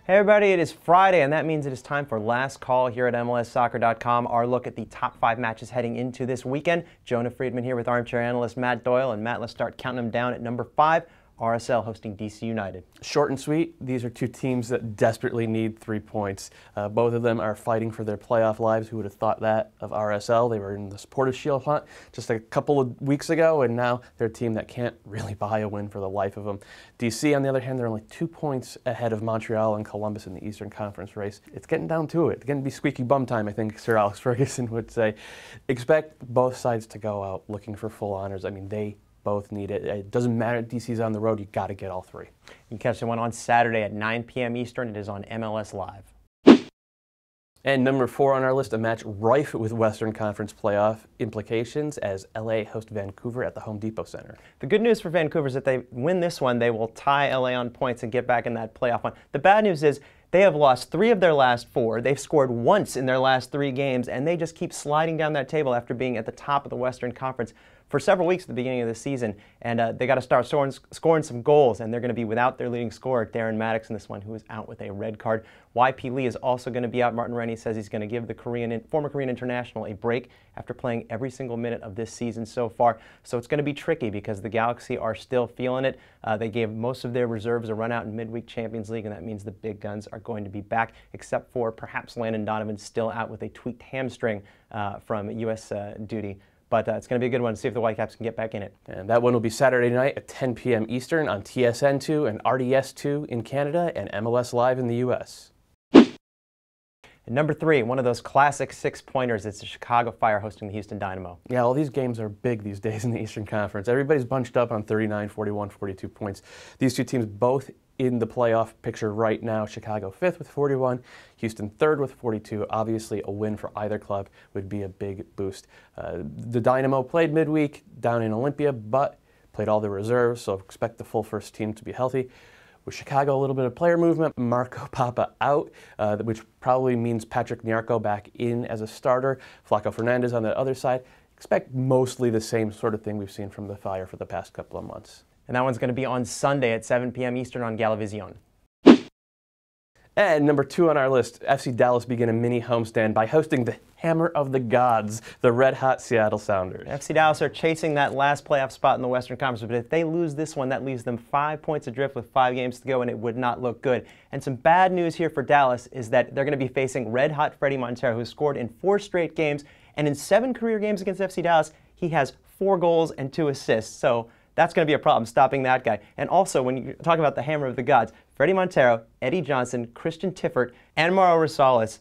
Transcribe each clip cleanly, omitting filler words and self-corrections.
Hey everybody, it is Friday, and that means it is time for Last Call here at MLSsoccer.com. Our look at the top 5 matches heading into this weekend. Jonah Friedman here with armchair analyst Matt Doyle. And Matt, let's start counting them down at number 5. RSL hosting DC United. Short and sweet, these are two teams that desperately need 3 points. Both of them are fighting for their playoff lives. Who would have thought that of RSL? They were in the Supporters' Shield hunt just a couple of weeks ago, and now they're a team that can't really buy a win for the life of them. DC, on the other hand, they're only 2 points ahead of Montreal and Columbus in the Eastern Conference race. It's getting down to it. It's going to be squeaky bum time, I think Sir Alex Ferguson would say. Expect both sides to go out looking for full honors. I mean, they both need it. It doesn't matter if DC's on the road, you got to get all 3. You can catch the one on Saturday at 9 p.m. Eastern. It is on MLS Live. And number 4 on our list, a match rife with Western Conference playoff implications as LA host Vancouver at the Home Depot Center. The good news for Vancouver is that they win this one, they will tie LA on points and get back in that playoff one. The bad news is they have lost 3 of their last 4. They've scored once in their last 3 games, and they just keep sliding down that table after being at the top of the Western Conference for several weeks at the beginning of the season. And they got to start scoring some goals, and they're going to be without their leading scorer, Darren Maddox, in this one, who is out with a red card. YP Lee is also going to be out. Martin Rennie says he's going to give the former Korean international a break after playing every single minute of this season so far. So it's going to be tricky because the Galaxy are still feeling it. They gave most of their reserves a run out in midweek Champions League, and that means the big guns are going to be back, except for perhaps Landon Donovan, still out with a tweaked hamstring from U.S. duty. But it's going to be a good one to see if the Whitecaps can get back in it. And that one will be Saturday night at 10 p.m. Eastern on TSN2 and RDS2 in Canada and MLS Live in the U.S. And number 3, one of those classic 6-pointers. It's the Chicago Fire hosting the Houston Dynamo. Yeah, all these games are big these days in the Eastern Conference. Everybody's bunched up on 39, 41, 42 points. These two teams both in the playoff picture right now. Chicago 5th with 41, Houston 3rd with 42. Obviously, a win for either club would be a big boost. The Dynamo played midweek down in Olympia, but played all the reserves, so expect the full first team to be healthy. With Chicago, a little bit of player movement. Marco Papa out, which probably means Patrick Nyarko back in as a starter. Flaco Fernandez on the other side. Expect mostly the same sort of thing we've seen from the Fire for the past couple of months. And that one's going to be on Sunday at 7 p.m. Eastern on Galavision. And number 2 on our list, FC Dallas begin a mini homestand by hosting the Hammer of the Gods, the red-hot Seattle Sounders. FC Dallas are chasing that last playoff spot in the Western Conference, but if they lose this one, that leaves them 5 points adrift with 5 games to go, and it would not look good. And some bad news here for Dallas is that they're going to be facing red-hot Fredy Montero, who scored in 4 straight games, and in 7 career games against FC Dallas, he has 4 goals and 2 assists. So that's going to be a problem, stopping that guy. And also, when you talk about the Hammer of the Gods, Fredy Montero, Eddie Johnson, Christian Tiffert, and Mauro Rosales.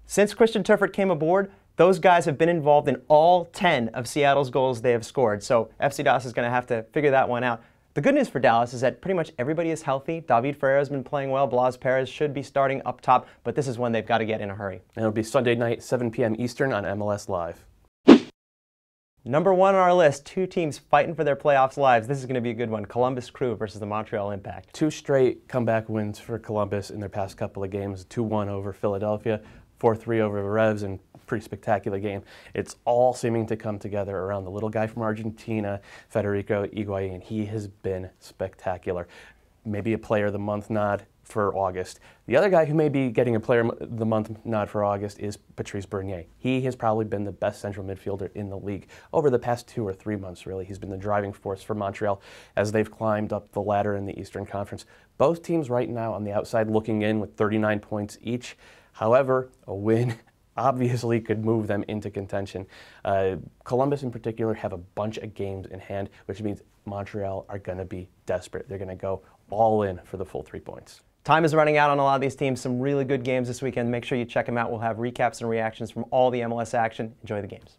Since Christian Tiffert came aboard, those guys have been involved in all 10 of Seattle's goals they have scored. So FC Dallas is going to have to figure that one out. The good news for Dallas is that pretty much everybody is healthy. David Ferreira has been playing well. Blas Perez should be starting up top, but this is one they've got to get in a hurry. And it'll be Sunday night, 7 p.m. Eastern on MLS Live. Number 1 on our list, 2 teams fighting for their playoffs lives. This is going to be a good one. Columbus Crew versus the Montreal Impact. 2 straight comeback wins for Columbus in their past couple of games. 2-1 over Philadelphia, 4-3 over the Revs, and pretty spectacular game. It's all seeming to come together around the little guy from Argentina, Federico Higuain. He has been spectacular. Maybe a Player of the Month nod for August. The other guy who may be getting a Player of the Month nod for August is Patrice Bernier. He has probably been the best central midfielder in the league over the past 2 or 3 months, really. He's been the driving force for Montreal as they've climbed up the ladder in the Eastern Conference. Both teams right now on the outside looking in with 39 points each. However, a win obviously could move them into contention. Columbus in particular have a bunch of games in hand, which means Montreal are going to be desperate. They're going to go all in for the full 3 points. Time is running out on a lot of these teams. Some really good games this weekend. Make sure you check them out. We'll have recaps and reactions from all the MLS action. Enjoy the games.